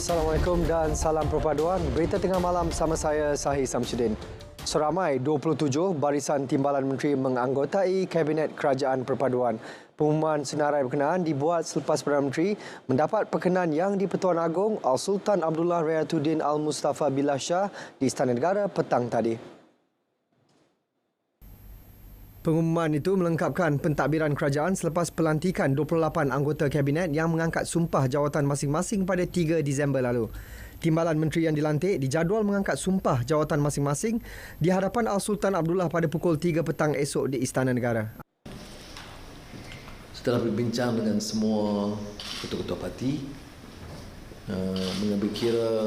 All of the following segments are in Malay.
Assalamualaikum dan salam perpaduan. Berita tengah malam sama saya, Sahih Samsudin. Seramai 27 barisan timbalan menteri menganggotai Kabinet Kerajaan Perpaduan. Pengumuman senarai berkenaan dibuat selepas Perdana Menteri mendapat perkenan yang di-Pertuan Agong Al-Sultan Abdullah Rayatuddin Al-Mustafa Billah Shah di Istana Negara petang tadi. Pengumuman itu melengkapkan pentadbiran kerajaan selepas pelantikan 28 anggota Kabinet yang mengangkat sumpah jawatan masing-masing pada 3 Disember lalu. Timbalan menteri yang dilantik dijadual mengangkat sumpah jawatan masing-masing di hadapan Al-Sultan Abdullah pada pukul 3 petang esok di Istana Negara. Setelah berbincang dengan semua ketua-ketua parti, mengambil kira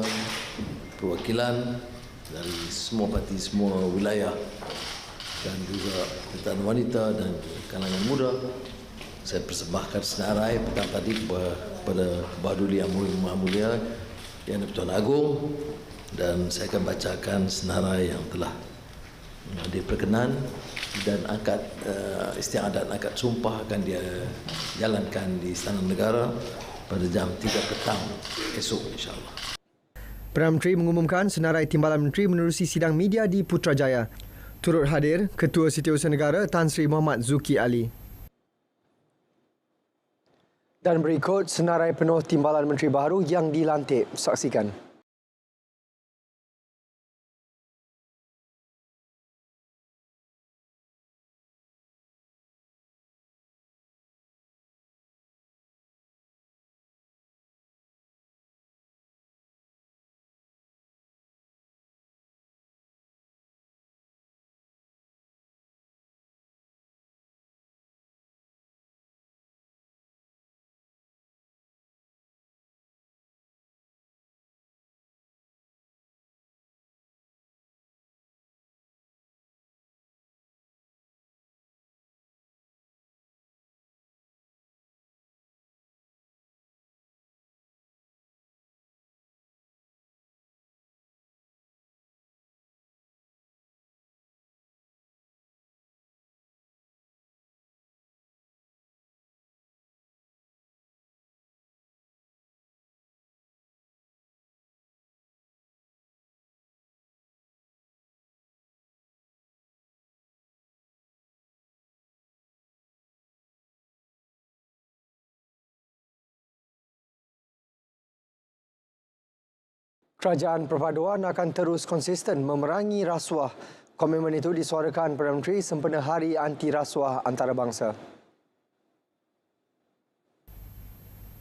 perwakilan dari semua parti, semua wilayah dan juga tentang wanita dan kalangan muda, saya persembahkan senarai petang tadi kepada Bahaduli Yang Mulia yang di-Pertuan Agong, dan saya akan bacakan senarai yang telah diperkenan dan istiadat akad sumpah akan dia jalankan di Istana Negara pada jam 3 petang esok, insyaAllah. Perdana Menteri mengumumkan senarai timbalan menteri menerusi sidang media di Putrajaya. Turut hadir Ketua Setiausaha Negara Tan Sri Muhammad Zuki Ali. Dan berikut senarai penuh timbalan menteri baru yang dilantik. Saksikan. Kerajaan Perpaduan akan terus konsisten memerangi rasuah. Komitmen itu disuarakan Perdana Menteri sempena Hari Anti Rasuah Antarabangsa.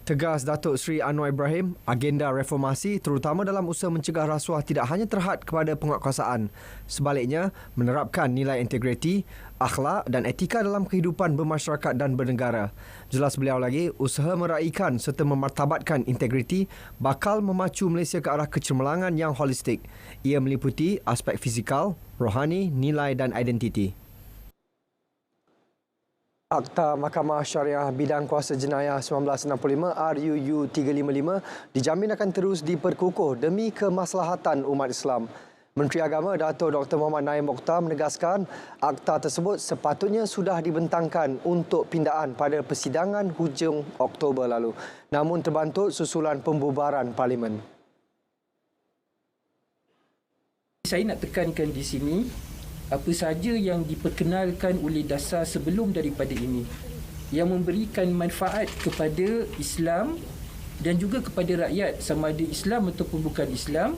Tegas Datuk Seri Anwar Ibrahim, agenda reformasi terutama dalam usaha mencegah rasuah tidak hanya terhad kepada penguatkuasaan. Sebaliknya, menerapkan nilai integriti, akhlak dan etika dalam kehidupan bermasyarakat dan bernegara. Jelas beliau lagi, usaha meraihkan serta memartabatkan integriti bakal memacu Malaysia ke arah kecemerlangan yang holistik. Ia meliputi aspek fizikal, rohani, nilai dan identiti. Akta Mahkamah Syariah Bidang Kuasa Jenayah 1965 RUU 355 dijamin akan terus diperkukuh demi kemaslahatan umat Islam. Menteri Agama Dato' Dr. Mohammad Naim Mokhtar menegaskan akta tersebut sepatutnya sudah dibentangkan untuk pindaan pada persidangan hujung Oktober lalu, namun terbantut susulan pembubaran Parlimen. Saya nak tekankan di sini apa sahaja yang diperkenalkan oleh dasar sebelum daripada ini yang memberikan manfaat kepada Islam dan juga kepada rakyat, sama ada Islam ataupun bukan Islam,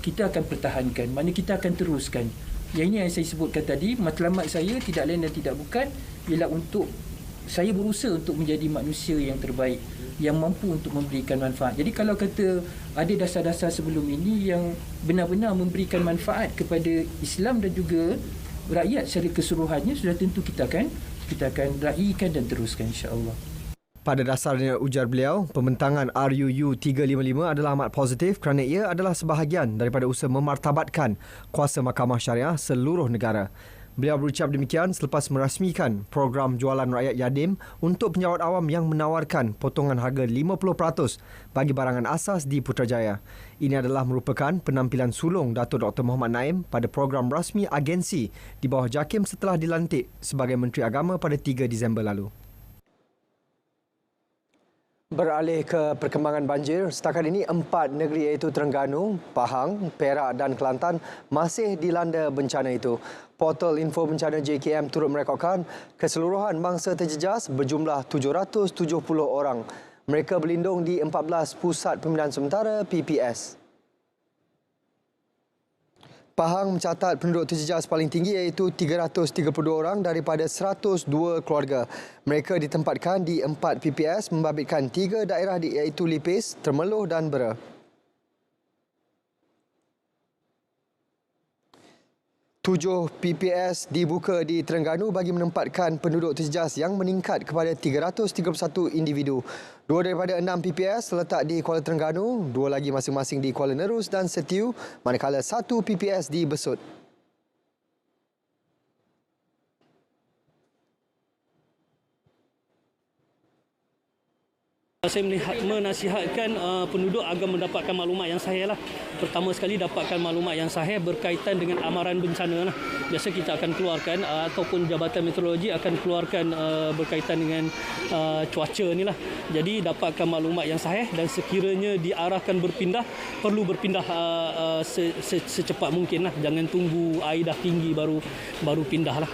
kita akan pertahankan, mana kita akan teruskan. Yang ini yang saya sebutkan tadi, matlamat saya tidak lain dan tidak bukan ialah untuk saya berusaha untuk menjadi manusia yang terbaik, yang mampu untuk memberikan manfaat. Jadi kalau kata ada dasar-dasar sebelum ini yang benar-benar memberikan manfaat kepada Islam dan juga rakyat secara keseluruhannya, sudah tentu kita akan raikan dan teruskan, insya-Allah. Pada dasarnya, ujar beliau, pembentangan RUU 355 adalah amat positif kerana ia adalah sebahagian daripada usaha memartabatkan kuasa Mahkamah Syariah seluruh negara. Beliau berucap demikian selepas merasmikan program jualan rakyat Yadim untuk penjawat awam yang menawarkan potongan harga 50% bagi barangan asas di Putrajaya. Ini adalah merupakan penampilan sulung Dato' Dr. Mohammad Naim pada program rasmi agensi di bawah JAKIM setelah dilantik sebagai Menteri Agama pada 3 Disember lalu. Beralih ke perkembangan banjir, setakat ini 4 negeri iaitu Terengganu, Pahang, Perak dan Kelantan masih dilanda bencana itu. Portal Info Bencana JKM turut merekodkan keseluruhan mangsa terjejas berjumlah 770 orang. Mereka berlindung di 14 pusat pembinaan sementara PPS. Pahang mencatat penduduk terjejas paling tinggi iaitu 332 orang daripada 102 keluarga. Mereka ditempatkan di 4 PPS membabitkan 3 daerah iaitu Lipis, Temerloh dan Bera. 7 PPS dibuka di Terengganu bagi menempatkan penduduk terjejas yang meningkat kepada 331 individu. 2 daripada 6 PPS terletak di Kuala Terengganu, 2 lagi masing-masing di Kuala Nerus dan Setiu, manakala 1 PPS di Besut. Saya menasihatkan penduduk agar mendapatkan maklumat yang sahih lah. Pertama sekali dapatkan maklumat yang sahih berkaitan dengan amaran bencana lah. Biasa kita akan keluarkan ataupun Jabatan Meteorologi akan keluarkan berkaitan dengan cuaca ni lah. Jadi dapatkan maklumat yang sahih dan sekiranya diarahkan berpindah, perlu berpindah secepat mungkin lah. Jangan tunggu air dah tinggi baru pindah lah.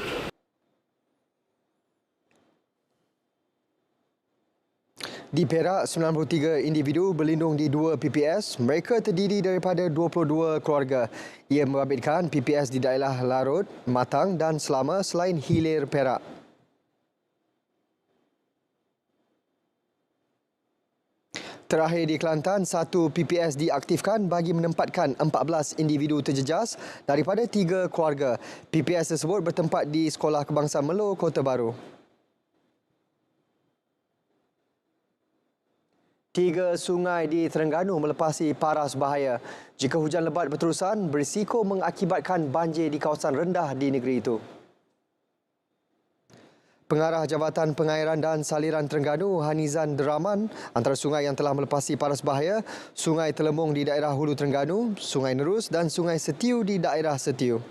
Di Perak, 93 individu berlindung di 2 PPS. Mereka terdiri daripada 22 keluarga. Ia membabitkan PPS di daerah Larut, Matang dan Selama selain Hilir, Perak. Terakhir di Kelantan, 1 PPS diaktifkan bagi menempatkan 14 individu terjejas daripada 3 keluarga. PPS tersebut bertempat di Sekolah Kebangsaan Melo, Kota Baru. 3 sungai di Terengganu melepasi paras bahaya. Jika hujan lebat berterusan, berisiko mengakibatkan banjir di kawasan rendah di negeri itu. Pengarah Jabatan Pengairan dan Saliran Terengganu, Hanizan Deraman, antara sungai yang telah melepasi paras bahaya, Sungai Telemung di daerah Hulu Terengganu, Sungai Nerus dan Sungai Setiu di daerah Setiu.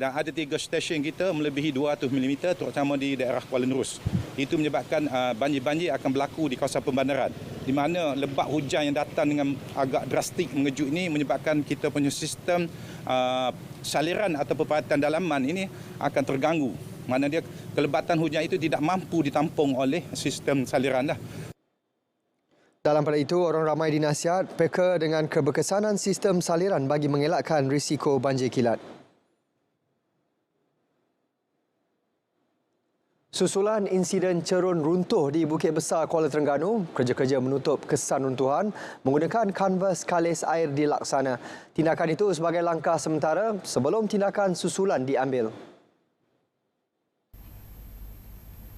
Dan ada 3 stesen kita melebihi 200 mm terutama di daerah Kuala Nerus. Itu menyebabkan banjir-banjir akan berlaku di kawasan pembandaran. Di mana lebat hujan yang datang dengan agak drastik mengejut ini menyebabkan kita punya sistem saliran atau peralatan dalaman ini akan terganggu. Mana dia kelebatan hujan itu tidak mampu ditampung oleh sistem saliran dah. Dalam pada itu, orang ramai dinasihat peka dengan keberkesanan sistem saliran bagi mengelakkan risiko banjir kilat. Susulan insiden cerun runtuh di Bukit Besar, Kuala Terengganu, kerja-kerja menutup kesan runtuhan menggunakan kanvas kalis air dilaksana. Tindakan itu sebagai langkah sementara sebelum tindakan susulan diambil.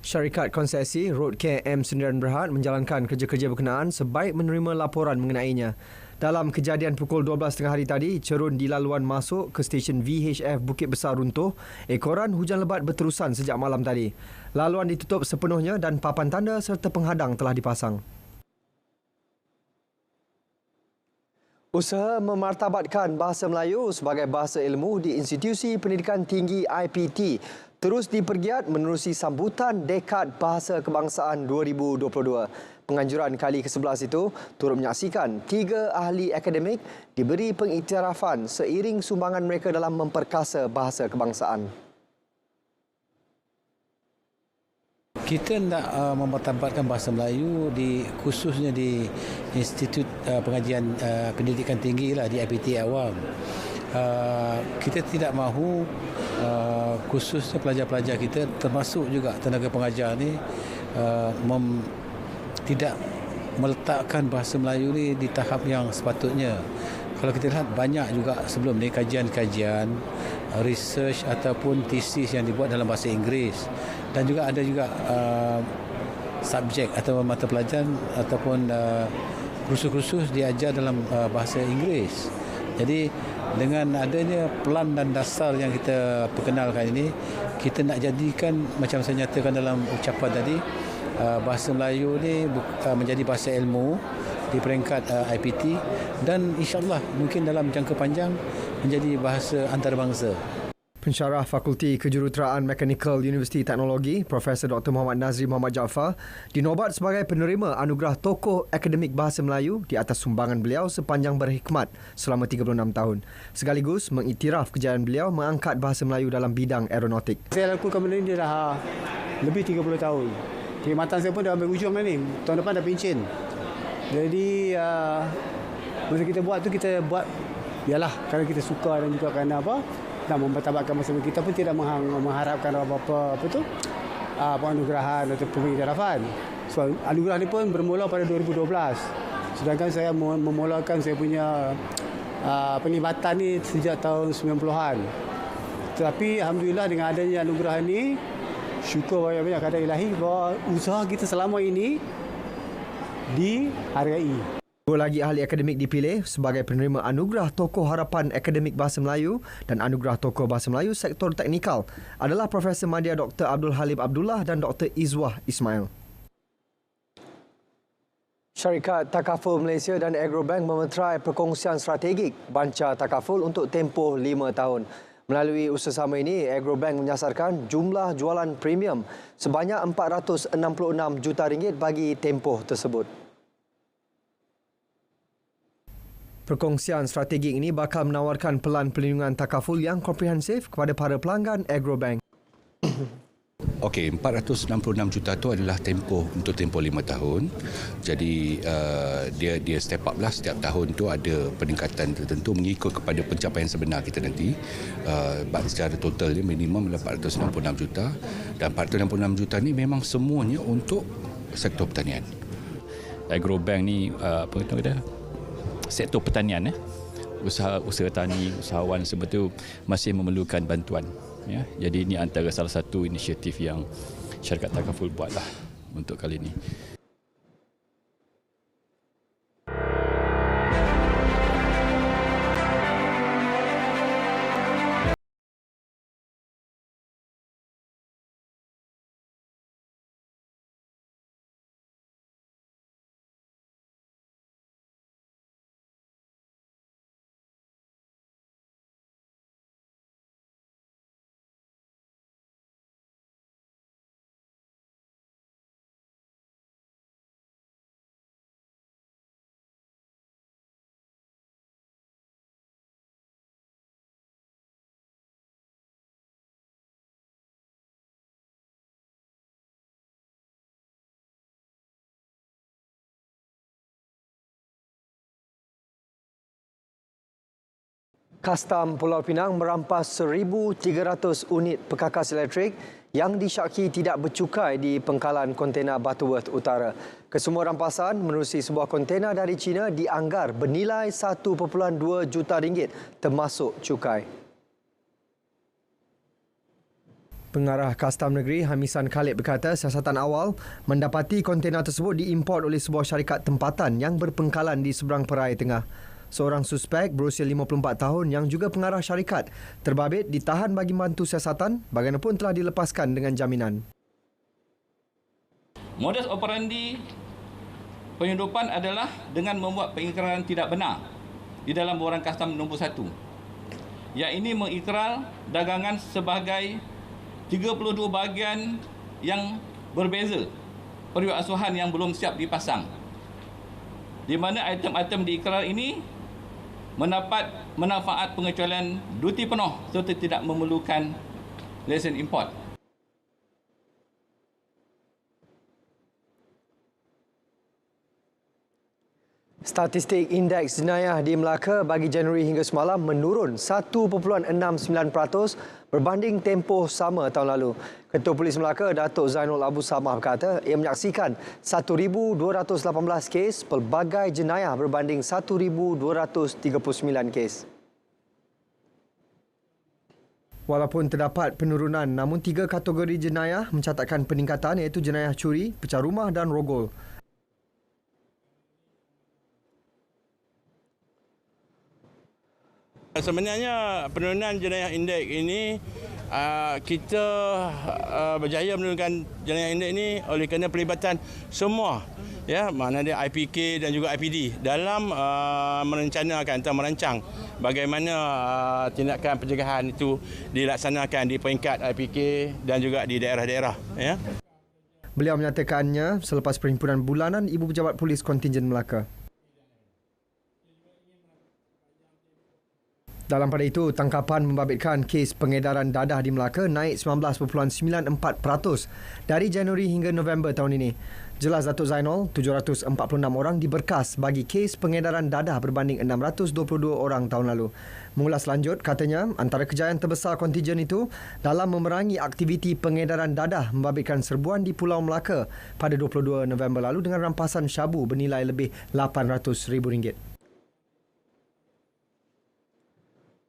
Syarikat Konsesi Road Care M Sendirian Berhad menjalankan kerja-kerja berkenaan sebaik menerima laporan mengenainya. Dalam kejadian pukul 12.30 hari tadi, cerun di laluan masuk ke stesen VHF Bukit Besar runtuh. Ekoran hujan lebat berterusan sejak malam tadi. Laluan ditutup sepenuhnya dan papan tanda serta penghadang telah dipasang. Usaha memartabatkan bahasa Melayu sebagai bahasa ilmu di Institusi Pendidikan Tinggi IPT terus dipergiat menerusi sambutan Dekad Bahasa Kebangsaan 2022. Penganjuran kali ke-11 itu turut menyaksikan 3 ahli akademik diberi pengiktirafan seiring sumbangan mereka dalam memperkasa bahasa kebangsaan. Kita nak memartabatkan bahasa Melayu khususnya di Institut Pengajian Pendidikan Tinggi lah, di IPT Awam. Kita tidak mahu khususnya pelajar-pelajar kita termasuk juga tenaga pengajar ni tidak meletakkan bahasa Melayu ni di tahap yang sepatutnya. Kalau kita lihat banyak juga sebelum ni kajian-kajian, research ataupun tesis yang dibuat dalam bahasa Inggeris, dan juga ada juga subjek atau mata pelajaran ataupun kursus-kursus diajar dalam bahasa Inggeris. Jadi dengan adanya pelan dan dasar yang kita perkenalkan ini, kita nak jadikan macam saya nyatakan dalam ucapan tadi, bahasa Melayu ni menjadi bahasa ilmu di peringkat IPT dan insya-Allah mungkin dalam jangka panjang menjadi bahasa antarabangsa. Pensyarah Fakulti Kejuruteraan Mekanikal Universiti Teknologi, Profesor Dr. Muhammad Nazri Muhammad Jaafar, dinobat sebagai penerima anugerah tokoh akademik bahasa Melayu di atas sumbangan beliau sepanjang berkhidmat selama 36 tahun. Sekaligus mengiktiraf kejayaan beliau mengangkat bahasa Melayu dalam bidang aeronautik. Saya lakukan benda ni dah lebih 30 tahun. Perkhidmatan saya pun dah ambil hujung dah ni. Tahun depan dah pencen. Jadi, masa kita buat tu, kita buat, yalah, kerana kita suka dan juga kerana apa, nak mempertabatkan masa kita pun tidak mengharapkan apa-apa penganugerahan atau pengiktirafan. So, anugerah ni pun bermula pada 2012. Sedangkan saya memulakan saya punya penglibatan ni sejak tahun 90-an. Tetapi Alhamdulillah dengan adanya anugerah ni, syukur banyak-banyak kepada Ilahi bahawa usaha kita selama ini dihargai. Dua lagi ahli akademik dipilih sebagai penerima anugerah tokoh harapan akademik bahasa Melayu dan anugerah tokoh bahasa Melayu sektor teknikal adalah Profesor Madya Dr. Abdul Halim Abdullah dan Dr. Izwah Ismail. Syarikat Takaful Malaysia dan Agrobank memeterai perkongsian strategik banca takaful untuk tempoh 5 tahun. Melalui usaha ini, Agrobank menyasarkan jumlah jualan premium sebanyak RM466 juta bagi tempoh tersebut. Perkongsian strategik ini bakal menawarkan pelan perlindungan takaful yang komprehensif kepada para pelanggan Agrobank. Okey, 466 juta tu adalah tempoh untuk tempoh 5 tahun. Jadi dia step up lah, setiap tahun tu ada peningkatan tertentu mengikut kepada pencapaian sebenar kita nanti. Secara total dia minimum adalah 466 juta dan 466 juta ni memang semuanya untuk sektor pertanian. Agrobank ni apa kata sektor pertanian, usaha tani, usahawan sebetul masih memerlukan bantuan. Ya, jadi ini antara salah satu inisiatif yang syarikat Takaful buatlah untuk kali ini. Kastam Pulau Pinang merampas 1,300 unit perkakas elektrik yang disyaki tidak bercukai di pengkalan kontena Butterworth Utara. Kesemua rampasan menerusi sebuah kontena dari China dianggar bernilai 1.2 juta ringgit termasuk cukai. Pengarah Kastam Negeri Hamisan Khalid berkata siasatan awal mendapati kontena tersebut diimport oleh sebuah syarikat tempatan yang berpengkalan di seberang Perai Tengah. Seorang suspek berusia 54 tahun yang juga pengarah syarikat terbabit ditahan bagi membantu siasatan, bagaimanapun telah dilepaskan dengan jaminan. Modus operandi penyeludupan adalah dengan membuat pengikraran tidak benar di dalam borang kastam nombor 1. Yang ini mengikrar dagangan sebagai 32 bahagian yang berbeza periuk asuhan yang belum siap dipasang. Di mana item-item diikrar ini mendapat manfaat pengecualian duti penuh serta tidak memerlukan lesen import. Statistik indeks jenayah di Melaka bagi Januari hingga semalam menurun 1.69% berbanding tempoh sama tahun lalu. Ketua Polis Melaka, Datuk Zainul Abu Samah berkata ia menyaksikan 1,218 kes pelbagai jenayah berbanding 1,239 kes. Walaupun terdapat penurunan, namun 3 kategori jenayah mencatatkan peningkatan iaitu jenayah curi, pecah rumah dan rogol. Sebenarnya penurunan jenayah indeks ini kita berjaya menurunkan jalan indeks ini oleh kerana pelibatan semua, ya, maknanya IPK dan juga IPD dalam merencanakan atau merancang bagaimana tindakan pencegahan itu dilaksanakan di peringkat IPK dan juga di daerah-daerah, ya. Beliau menyatakannya selepas perhimpunan bulanan Ibu Pejabat Polis Kontingen Melaka. Dalam pada itu, tangkapan membabitkan kes pengedaran dadah di Melaka naik 19.94% dari Januari hingga November tahun ini. Jelas Datuk Zainal, 746 orang diberkas bagi kes pengedaran dadah berbanding 622 orang tahun lalu. Mengulas lanjut, katanya antara kejayaan terbesar kontingen itu dalam memerangi aktiviti pengedaran dadah membabitkan serbuan di Pulau Melaka pada 22 November lalu dengan rampasan syabu bernilai lebih RM800,000.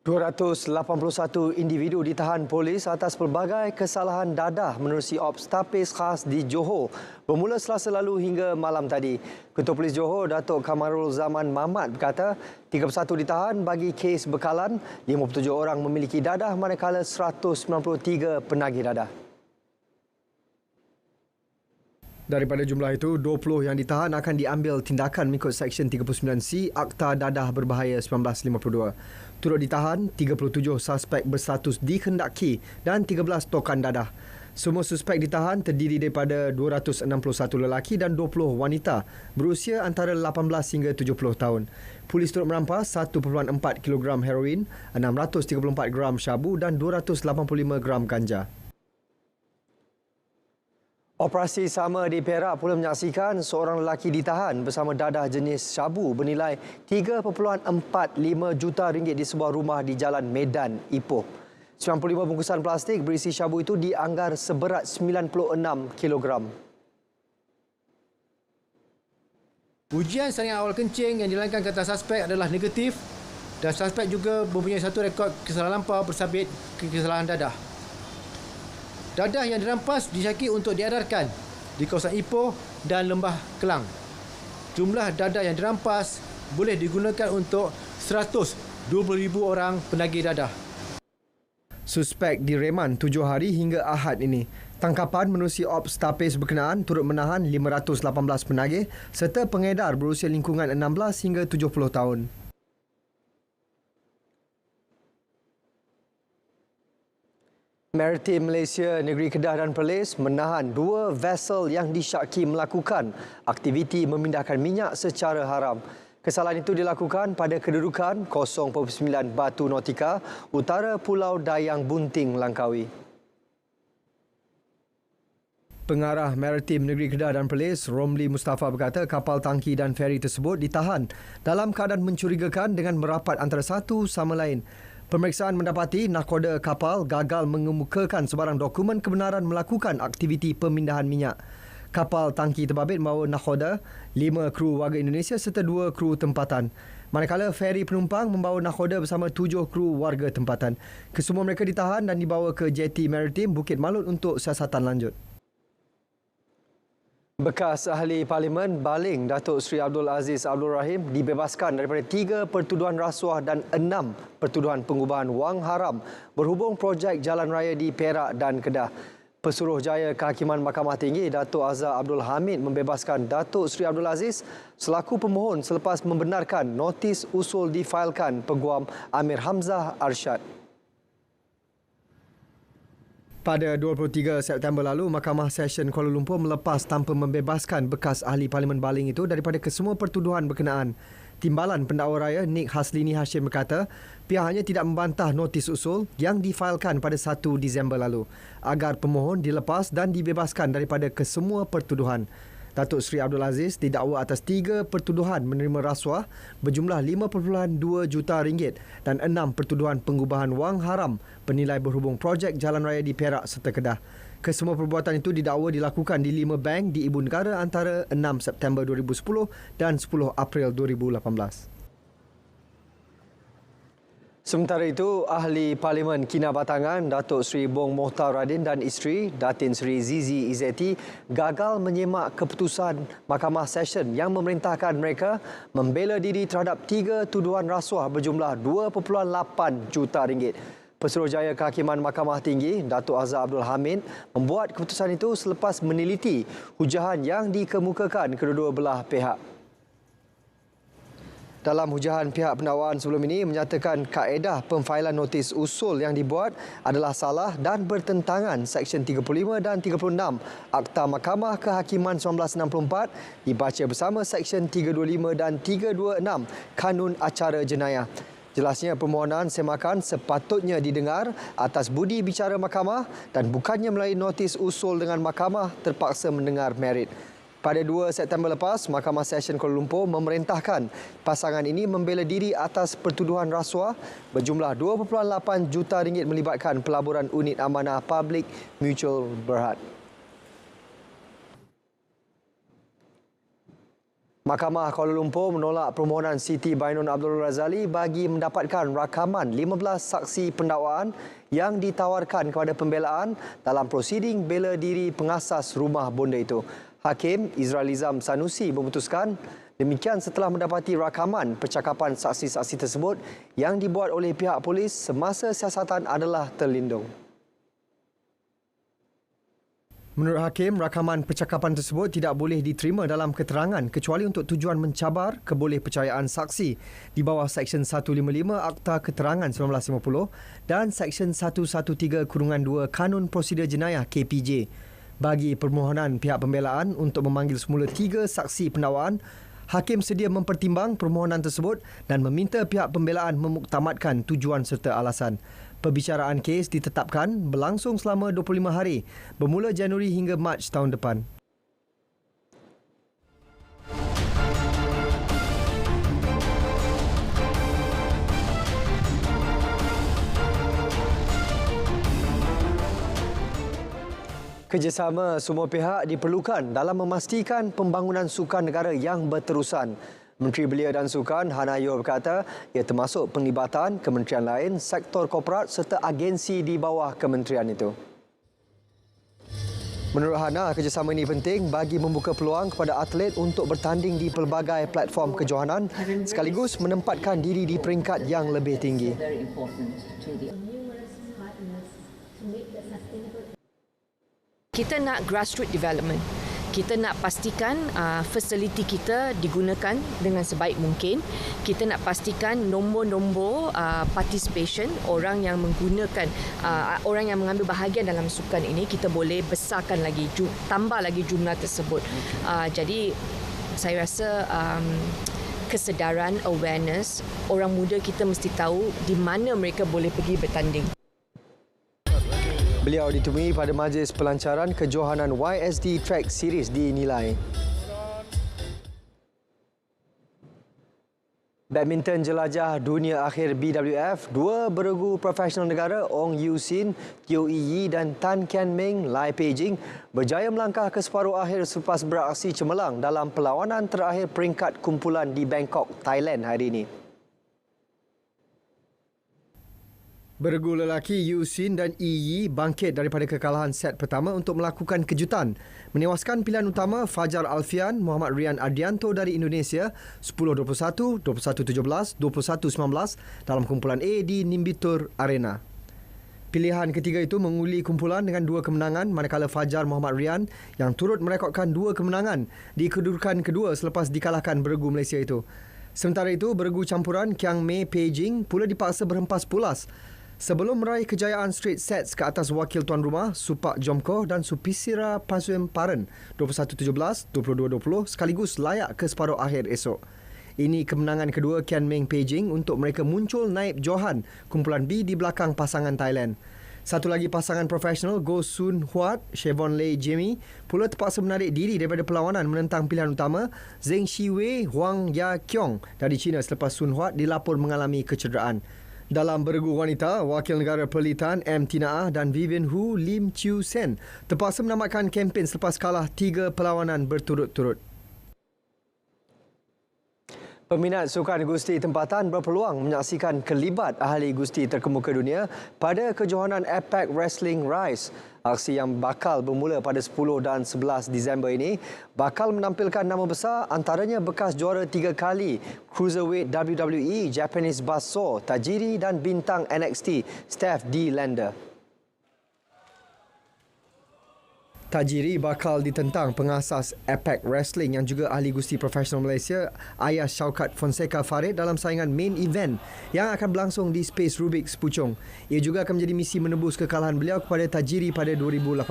281 individu ditahan polis atas pelbagai kesalahan dadah menerusi Ops Tapis khas di Johor bermula Selasa lalu hingga malam tadi. Ketua Polis Johor, Datuk Kamarul Zaman Mahmat berkata 31 ditahan bagi kes bekalan, 57 orang memiliki dadah manakala 193 penagih dadah. Daripada jumlah itu, 20 yang ditahan akan diambil tindakan mengikut Seksyen 39C Akta Dadah Berbahaya 1952. Turut ditahan 37 suspek berstatus dikendaki dan 13 tokan dadah. Semua suspek ditahan terdiri daripada 261 lelaki dan 20 wanita berusia antara 18 hingga 70 tahun. Polis turut merampas 1.4 kg heroin, 634 gram syabu dan 285 gram ganja. Operasi sama di Perak pula menyaksikan seorang lelaki ditahan bersama dadah jenis syabu bernilai RM3.45 juta di sebuah rumah di Jalan Medan, Ipoh. 95 bungkusan plastik berisi syabu itu dianggar seberat 96 kilogram. Ujian saringan awal kencing yang dilakukan ke atas suspek adalah negatif dan suspek juga mempunyai satu rekod kesalahan lampau bersabit kesalahan dadah. Dadah yang dirampas disyaki untuk diedarkan di kawasan Ipoh dan Lembah Kelang. Jumlah dadah yang dirampas boleh digunakan untuk 120,000 orang penagih dadah. Suspek direman 7 hari hingga Ahad ini. Tangkapan menerusi Ops Tapis berkenaan turut menahan 518 penagih serta pengedar berusia lingkungan 16 hingga 70 tahun. Maritim Malaysia Negeri Kedah dan Perlis menahan 2 vessel yang disyaki melakukan aktiviti memindahkan minyak secara haram. Kesalahan itu dilakukan pada kedudukan 0.9 Batu Nautika, utara Pulau Dayang Bunting, Langkawi. Pengarah Maritim Negeri Kedah dan Perlis, Romli Mustafa berkata kapal tangki dan feri tersebut ditahan dalam keadaan mencurigakan dengan merapat antara satu sama lain. Pemeriksaan mendapati nahkoda kapal gagal mengemukakan sebarang dokumen kebenaran melakukan aktiviti pemindahan minyak. Kapal tangki terbabit membawa nahkoda, 5 kru warga Indonesia serta 2 kru tempatan. Manakala feri penumpang membawa nahkoda bersama 7 kru warga tempatan. Kesemua mereka ditahan dan dibawa ke Jetty Maritim Bukit Malut untuk siasatan lanjut. Bekas Ahli Parlimen Baling Datuk Seri Abdul Aziz Abdul Rahim dibebaskan daripada 3 pertuduhan rasuah dan 6 pertuduhan pengubahan wang haram berhubung projek jalan raya di Perak dan Kedah. Pesuruhjaya Kehakiman Mahkamah Tinggi Datuk Azhar Abdul Hamid membebaskan Datuk Seri Abdul Aziz selaku pemohon selepas membenarkan notis usul difailkan Peguam Amir Hamzah Arsyad. Pada 23 September lalu, Mahkamah Session Kuala Lumpur melepas tanpa membebaskan bekas Ahli Parlimen Baling itu daripada kesemua pertuduhan berkenaan. Timbalan Pendakwa Raya Nik Haslini Hashim berkata, pihaknya tidak membantah notis usul yang difailkan pada 1 Disember lalu agar pemohon dilepas dan dibebaskan daripada kesemua pertuduhan. Datuk Seri Abdul Aziz didakwa atas 3 pertuduhan menerima rasuah berjumlah RM5.2 juta dan 6 pertuduhan pengubahan wang haram bernilai berhubung projek jalan raya di Perak serta Kedah. Kesemua perbuatan itu didakwa dilakukan di 5 bank di Ibu Negara antara 6 September 2010 dan 10 April 2018. Sementara itu, Ahli Parlimen Kinabatangan Datuk Seri Bong Mohtar Radin dan isteri Datin Seri Zizi Izzeti gagal menyemak keputusan Mahkamah Session yang memerintahkan mereka membela diri terhadap 3 tuduhan rasuah berjumlah RM2.8 juta. Pesuruhjaya Kehakiman Mahkamah Tinggi, Datuk Azhar Abdul Hamid, membuat keputusan itu selepas meneliti hujahan yang dikemukakan kedua-dua belah pihak. Dalam hujahan, pihak pendakwaan sebelum ini menyatakan kaedah pemfailan notis usul yang dibuat adalah salah dan bertentangan Seksyen 35 dan 36 Akta Mahkamah Kehakiman 1964 dibaca bersama Seksyen 325 dan 326 Kanun Acara Jenayah. Jelasnya permohonan semakan sepatutnya didengar atas budi bicara mahkamah dan bukannya melalui notis usul dengan mahkamah terpaksa mendengar merit. Pada 2 September lepas, Mahkamah Session Kuala Lumpur memerintahkan pasangan ini membela diri atas pertuduhan rasuah berjumlah 2.8 juta ringgit melibatkan pelaburan unit amanah Public Mutual Berhad. Mahkamah Kuala Lumpur menolak permohonan Siti Bainun Abdul Razali bagi mendapatkan rakaman 15 saksi pendakwaan yang ditawarkan kepada pembelaan dalam prosiding bela diri pengasas rumah bonda itu. Hakim Izralizam Sanusi memutuskan demikian setelah mendapati rakaman percakapan saksi-saksi tersebut yang dibuat oleh pihak polis semasa siasatan adalah terlindung. Menurut Hakim, rakaman percakapan tersebut tidak boleh diterima dalam keterangan kecuali untuk tujuan mencabar kebolehpercayaan saksi di bawah Seksyen 155 Akta Keterangan 1950 dan Seksyen 113-2 Kanun Prosedur Jenayah KPJ. Bagi permohonan pihak pembelaan untuk memanggil semula 3 saksi pendakwaan, Hakim sedia mempertimbang permohonan tersebut dan meminta pihak pembelaan memuktamadkan tujuan serta alasan. Perbicaraan kes ditetapkan berlangsung selama 25 hari, bermula Januari hingga Mac tahun depan. Kerjasama semua pihak diperlukan dalam memastikan pembangunan sukan negara yang berterusan. Menteri Belia dan Sukan Hana Yeoh berkata ia termasuk penglibatan kementerian lain, sektor korporat serta agensi di bawah kementerian itu. Menurut Hana, kerjasama ini penting bagi membuka peluang kepada atlet untuk bertanding di pelbagai platform kejohanan sekaligus menempatkan diri di peringkat yang lebih tinggi. Kita nak grassroots development. Kita nak pastikan fasiliti kita digunakan dengan sebaik mungkin. Kita nak pastikan nombor-nombor participation orang yang menggunakan, orang yang mengambil bahagian dalam sukan ini, kita boleh besarkan lagi, tambah lagi jumlah tersebut. Jadi saya rasa kesedaran, awareness, orang muda kita mesti tahu di mana mereka boleh pergi bertanding. Beliau ditemui pada majlis pelancaran kejohanan YSD Track Series di Nilai. Badminton jelajah dunia akhir BWF, 2 beregu profesional negara Ong Yew Sin, Teo Yi dan Tan Kian Meng Lai Peijing berjaya melangkah ke separuh akhir selepas beraksi cemerlang dalam perlawanan terakhir peringkat kumpulan di Bangkok, Thailand hari ini. Beregu lelaki Yew Sin dan Yi bangkit daripada kekalahan set pertama untuk melakukan kejutan, menewaskan pilihan utama Fajar Alfian Muhammad Rian Ardianto dari Indonesia 10-21, 21-17, 21-19 dalam kumpulan A di Nimbitur Arena. Pilihan ketiga itu menguli kumpulan dengan 2 kemenangan, manakala Fajar Muhammad Rian yang turut merekodkan 2 kemenangan di kedudukan kedua selepas dikalahkan beregu Malaysia itu. Sementara itu, beregu campuran Kiang Mei Peijing pula dipaksa berhempas pulas sebelum meraih kejayaan straight sets ke atas wakil tuan rumah Supak Jomko dan Supisira Pasuemparan 21-17, 22-20 sekaligus layak ke separuh akhir esok. Ini kemenangan kedua Kian Meng Peijing untuk mereka muncul naib johan kumpulan B di belakang pasangan Thailand. Satu lagi pasangan profesional Go Sun Huat, Chevon Lei Jamie pula terpaksa menarik diri daripada perlawanan menentang pilihan utama Zheng Shiwei Huang Ya Kiong dari China selepas Sun Huat dilapor mengalami kecederaan. Dalam beregu wanita, wakil negara Perlitan M. Tina Ah dan Vivian Hu Lim Chiu Sen terpaksa menamatkan kempen selepas kalah 3 perlawanan berturut-turut. Peminat sukan gusti tempatan berpeluang menyaksikan kelibat ahli gusti terkemuka dunia pada kejohanan APEC Wrestling Rise. Aksi yang bakal bermula pada 10 dan 11 Disember ini bakal menampilkan nama besar antaranya bekas juara 3 kali Cruiserweight WWE Japanese Buzzsaw Tajiri dan bintang NXT Steph D. Lander. Tajiri bakal ditentang pengasas Apex Wrestling yang juga ahli gusti profesional Malaysia Ayas Shaukat Fonseca Farid dalam saingan main event yang akan berlangsung di Space Rubik's Puchong. Ia juga akan menjadi misi menebus kekalahan beliau kepada Tajiri pada 2018.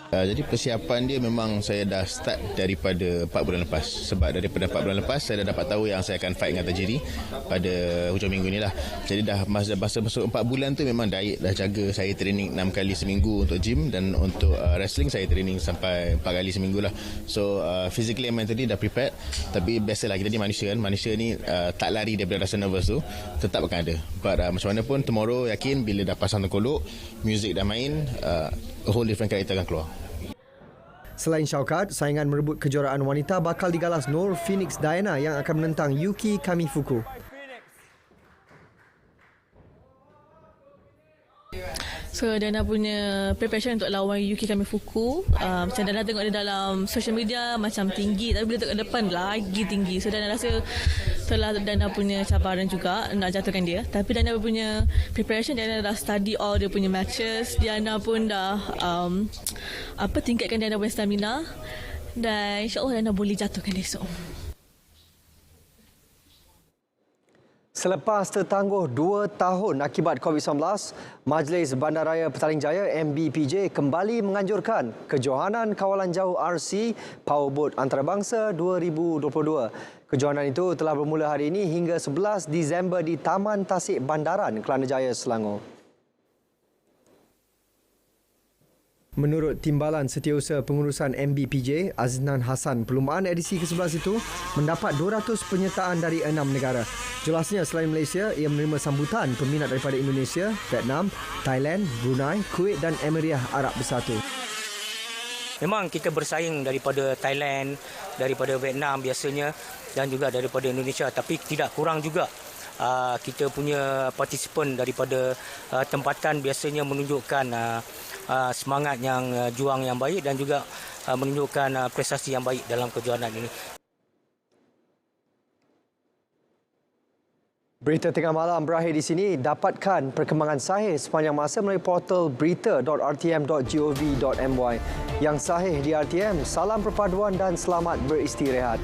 Jadi persiapan dia memang saya dah start daripada 4 bulan lepas. Sebab daripada 4 bulan lepas saya dah dapat tahu yang saya akan fight dengan Tajiri pada hujung minggu ni lah. Jadi dah masa masuk 4 bulan tu memang diet dah jaga. Saya training 6 kali seminggu untuk gym dan untuk wrestling saya training sampai 4 kali seminggu lah. So physically and mentally dah prepared. Tapi biasalah kita ni manusia kan. Manusia ni tak lari daripada rasa nervous tu. Tetap akan ada. But macam mana pun tomorrow yakin bila dah pasang tengkolok, music dah main, a whole different character akan keluar. Selain Shaukat, saingan merebut kejuaraan wanita bakal digalas Nur Phoenix Diana yang akan menentang Yuki Kamifuku. So Dana punya preparation untuk lawan Yuki Kamifuku, macam Dana tengok dia dalam social media macam tinggi, tapi bila tengok depan lagi tinggi. So Dana rasa setelah Dana punya cabaran juga nak jatuhkan dia, tapi Dana punya preparation, Dana dah study all dia punya matches. Dana pun dah tingkatkan Dana punya stamina, dan insyaAllah Dana boleh jatuhkan dia esok. Selepas tertangguh 2 tahun akibat COVID-19, Majlis Bandaraya Petaling Jaya MBPJ kembali menganjurkan kejohanan kawalan jauh RC Powerboat Antarabangsa 2022. Kejohanan itu telah bermula hari ini hingga 11 Disember di Taman Tasik Bandaran, Kelana Jaya, Selangor. Menurut Timbalan Setiausaha Pengurusan MBPJ, Aznan Hassan, perlumbaan edisi ke-11 itu mendapat 200 penyertaan dari 6 negara. Jelasnya selain Malaysia, ia menerima sambutan peminat daripada Indonesia, Vietnam, Thailand, Brunei, Kuwait dan Emiriah Arab Bersatu. Memang kita bersaing daripada Thailand, daripada Vietnam biasanya dan juga daripada Indonesia, tapi tidak kurang juga. Kita punya partisipan daripada tempatan biasanya menunjukkan semangat yang juang yang baik dan juga menunjukkan prestasi yang baik dalam kejohanan ini. Berita tengah malam berakhir di sini. Dapatkan perkembangan sahih sepanjang masa melalui portal berita.rtm.gov.my. Yang sahih di RTM, salam perpaduan dan selamat beristirahat.